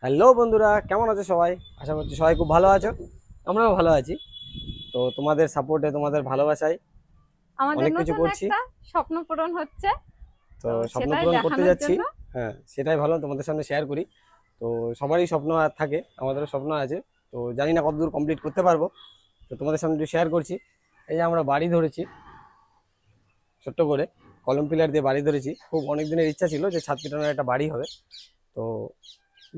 Hello বন্ধুরা, কেমন আছো সবাই? আশা করছি সবাই খুব ভালো আছো। আমরাও ভালো আছি। তো তোমাদের সাপোর্টে, তোমাদের ভালোবাসায় আমাদের অনেক কিছু নতুন করছি। একটা স্বপ্ন পূরণ হচ্ছে। তো তো স্বপ্ন সেটাই পূরণ করতে দেখানোর যাচ্ছি। জন্য। হ্যাঁ, সেটাই ভালো তোমাদের সামনে শেয়ার করি। তো সবারই স্বপ্ন আর থাকে, আমাদেরও স্বপ্ন আছে। তো জানি না কতদূর কমপ্লিট করতে পারবো। তো তোমাদের সামনে একটু শেয়ার করছি। এই যে আমরা বাড়ি ধরেছি ছোট্ট করে, কলম পিলার দিয়ে বাড়ি ধরেছি। খুব অনেক দিনের ইচ্ছা ছিল যে ছাদ পিটানোর একটা বাড়ি হবে। তো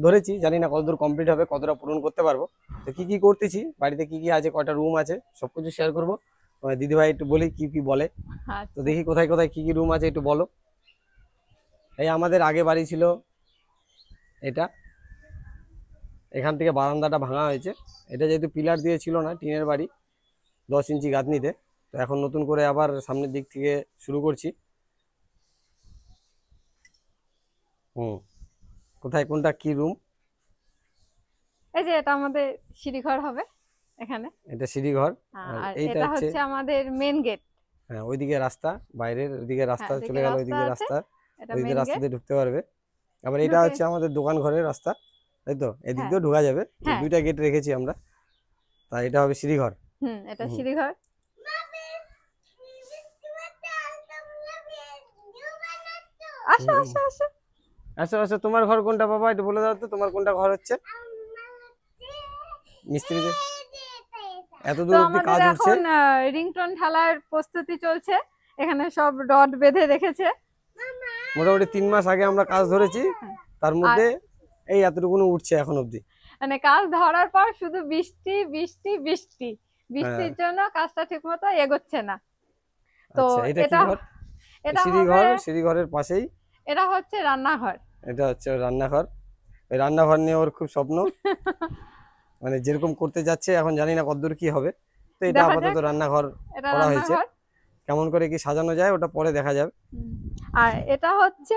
ধরেছি, জানি না কতদূর কমপ্লিট হবে, কতটা পূরণ করতে পারবো। তো কি কি করতেছি, বাড়িতে কি কি আছে, কয়টা রুম আছে, সবকিছু শেয়ার করবো। দিদি ভাই একটু বলি কি কি বলে। তো আচ্ছা। দেখি কোথায় কোথায় কি কি রুম আছে একটু বলো। এই আমাদের আগে বাড়ি ছিল এটা, এখান থেকে বারান্দাটা ভাঙা হয়েছে। এটা যেহেতু পিলার দিয়ে ছিল না, টিনের বাড়ি, 10 ইঞ্চি গাঁথনিতে। তো এখন নতুন করে আবার সামনের দিক থেকে শুরু করছি। হুম, কোথায় কোনটা কি রুম? এই যে এটা আমাদের সিঁড়িঘর হবে এখানে। এটা সিঁড়িঘর। আর আর এইটা এটা হচ্ছে, হচ্ছে আমাদের মেন গেট। হ্যাঁ, ওইদিকে রাস্তা, বাইরের ওইদিকে রাস্তা হ্যাঁ, এদিকে চলে গেল, রাস্তা ওইদিকে আছে। রাস্তা, এটা ওইদিকে মেন রাস্তা গেট। দিয়ে ঢুকতে পারবে। আবার এটা ঢুকে। হচ্ছে আমাদের দোকান ঘরের রাস্তা, তাই তো? এদিক হ্যাঁ। দিয়েও ঢোকা যাবে। তো হ্যাঁ। দুইটা গেট রেখেছি আমরা। তাই এটা হবে সিঁড়িঘর। এটা হুম। সিঁড়িঘর। আসো, হুম। আসো, আসো। আচ্ছা আচ্ছা, তোমার ঘর কোনটা বাবা, একটু বলে দাও তো, তোমার কোনটা ঘর হচ্ছে? মিস্ত্রিদের এত তো দূর অব্দি আমাদের কাজ উঠছে। এখন রিংটোন ঢালার প্রস্তুতি চলছে। এখানে সব রড বেঁধে রেখেছে। মোটামুটি 3 মাস আগে আমরা কাজ ধরেছি, হ্যাঁ। তার আর মধ্যে এই এতটুকুনো উঠছে এখন অব্দি। মানে কাজ ধরার পর শুধু বৃষ্টি, বৃষ্টি, বৃষ্টি। হ্যাঁ। বৃষ্টির জন্য কাজটা ঠিক মতো এগোচ্ছে না। তো আচ্ছা, এটা কি এটা ঘর? এটা হবে। সিঁড়িঘর, সিঁড়িঘরের পাশেই এটা হচ্ছে রান্নাঘর। এটা হচ্ছে ওর রান্নাঘর। ওই রান্নাঘর নিয়ে ওর খুব স্বপ্ন, মানে যেরকম করতে যাচ্ছে, এখন জানি না কতদূর কি হবে। তো এটা দেখা আপাতত যাক। রান্নাঘর এটা করা হয়েছে। রান্নাঘর। কেমন করে কি সাজানো যায় ওটা পরে দেখা যাবে। হুম। আর এটা হচ্ছে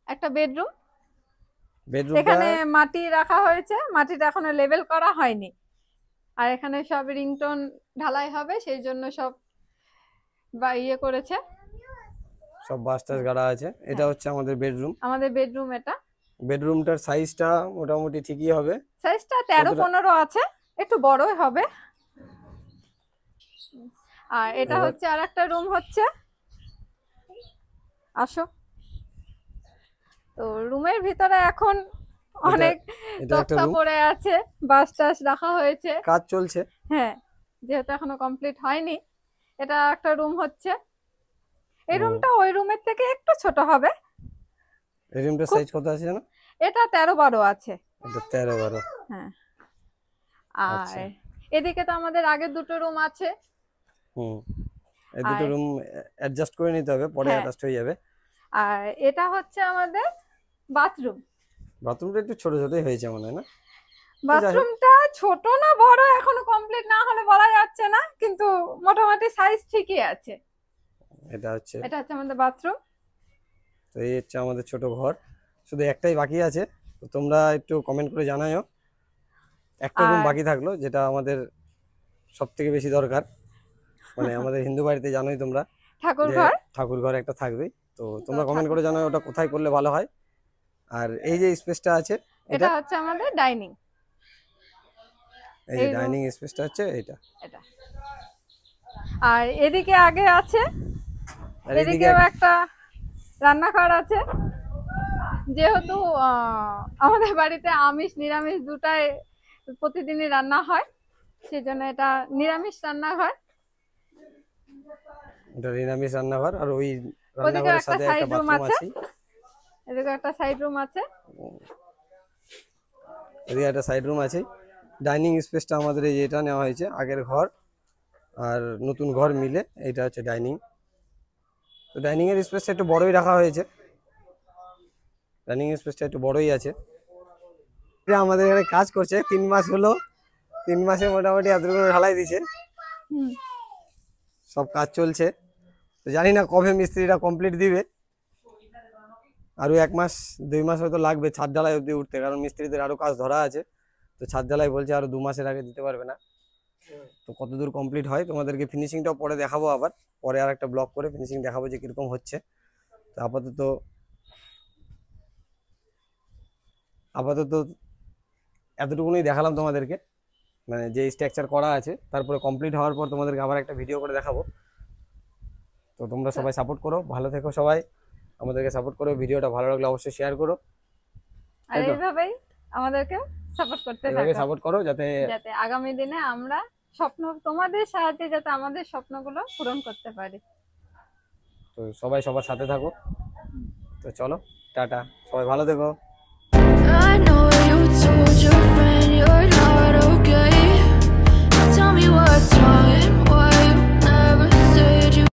একটা বেডরুম। বেডরুমটা, এখানে মাটি রাখা হয়েছে, মাটিটা এখনো লেভেল করা হয়নি। আর এখানে সব রিংটোন ঢালাই হবে, সেই জন্য সব বা ইয়ে করেছে। সব বাস টাস গাড়া আছে। এটা হ্যাঁ, হচ্ছে আমাদের বেডরুম। আমাদের বেডরুম এটা। বেডরুমটার সাইজটা মোটামুটি ঠিকই হবে। সাইজটা 13-15 আছে। একটু বড়ই হবে। আর এটা এবার হচ্ছে আর একটা রুম হচ্ছে। আসো। তো রুমের ভিতরে এখন এটা অনেক এটা একটা তক্তা রুম, পড়ে আছে। বাস টাস রাখা হয়েছে। কাজ চলছে। হ্যাঁ, যেহেতু এখনো কমপ্লিট হয়নি। এটা একটা রুম হচ্ছে। এই হুম। রুমটা ওই রুমের থেকে একটু ছোট হবে। এই রুমটার খুব। সাইজ কত আছে জানো? এটা 13-12 আছে। এটা 13-12। হ্যাঁ। আর আচ্ছা। এদিকে তো আমাদের আগের দুটো রুম আছে। হুম। এই দুটো আর রুম অ্যাডজাস্ট করে নিতে হবে, পরে হ্যাঁ, অ্যাটাচড হয়ে যাবে। আর এটা হচ্ছে আমাদের বাথরুম। বাথরুমটা একটু ছোট ছোটই হয়েছে মনে হয়, না? তো যাই হোক। বাথরুমটা ছোট না বড় এখনো কমপ্লিট না হলে বলা যাচ্ছে না, কিন্তু মোটামুটি সাইজ ঠিকই আছে। এটা হচ্ছে, এটা হচ্ছে আমাদের বাথরুম। তো এই হচ্ছে আমাদের ছোট ঘর। শুধু একটাই বাকি আছে। তো তোমরা একটু কমেন্ট করে জানাও। একটা রুম আর বাকি থাকলো, যেটা আমাদের সব থেকে বেশি দরকার। মানে আমাদের হিন্দু বাড়িতে জানোই তোমরা ঠাকুর যে ঘর। ঠাকুর ঘর একটা থাকবেই। তো তো তোমরা কমেন্ট ঠাকুর, করে জানাও ওটা কোথায় করলে ভালো হয়। আর এই যে স্পেসটা আছে, এটা এটা হচ্ছে আমাদের ডাইনিং। এই যে এই রুম ডাইনিং স্পেসটা হচ্ছে এটা। এটা। আর এদিকে আগে আছে, আর এইদিকে এদিকেও একটা রান্নাঘর আছে। যেহেতু আমাদের বাড়িতে আমিষ নিরামিষ দুটাই প্রতিদিনই রান্না হয়, সেজন্য এটা নিরামিষ রান্নাঘর। এটা নিরামিষ রান্নাঘর। আর ওই ওদিকেও রান্নাঘরের একটা সাথে একটা সাইড রুম বাথরুম আছে। আছে। এদিকে একটা সাইড রুম আছে। এদিকে একটা সাইড রুম আছে। ডাইনিং স্পেসটা আমাদের এই এটা নেওয়া হয়েছে, আগের ঘর আর নতুন ঘর মিলে এটা হচ্ছে ডাইনিং। তো ডাইনিং এর স্পেসটা একটু বড়ই রাখা হয়েছে। ডাইনিং স্পেসটা একটু বড়ই আছে। এটা আমাদের এখানে কাজ করছে 3 মাস হলো। 3 মাসে মোটামুটি এতটুকু ঢালাই দিছে। হুম। সব কাজ চলছে। তো জানি না কবে মিস্ত্রিটা কমপ্লিট দিবে। আরো 1 মাস 2 মাস হয়তো লাগবে ছাদ ঢালাই অব্দি উঠতে, কারণ মিস্ত্রিদের আরো কাজ ধরা আছে। তো ছাদ ঢালাই বলছে আরো 2 মাসের আগে দিতে পারবে না। তো কতদূর কমপ্লিট হয় তোমাদেরকে ফিনিশিংটাও পরে দেখাবো আবার। পরে আর একটা ব্লগ করে ফিনিশিং দেখাবো যে কিরকম হচ্ছে। তো আপাতত আপাতত এতটুকুনি দেখালাম তোমাদেরকে, মানে যে স্ট্রাকচার করা আছে, তারপরে কমপ্লিট হওয়ার পর তোমাদেরকে আবার একটা ভিডিও করে দেখাবো। তো তোমরা সবাই সাপোর্ট করো, ভালো থেকো সবাই, আমাদেরকে সাপোর্ট করো, ভিডিওটা ভালো লাগলে অবশ্যই শেয়ার করো, আর এইভাবেই আমাদেরকে সাপোর্ট করতে এভাবে থাকো, সাপোর্ট করো যাতে যাতে আগামী দিনে আমরা তোমাদের সাহায্যে যাতে আমাদের স্বপ্নগুলো পূরণ করতে পারি। তো সবাই সবার সাথে থাকো। তো চলো, টাটা, সবাই ভালো থেকো। I know you told your friend you're not okay. Tell me what's wrong.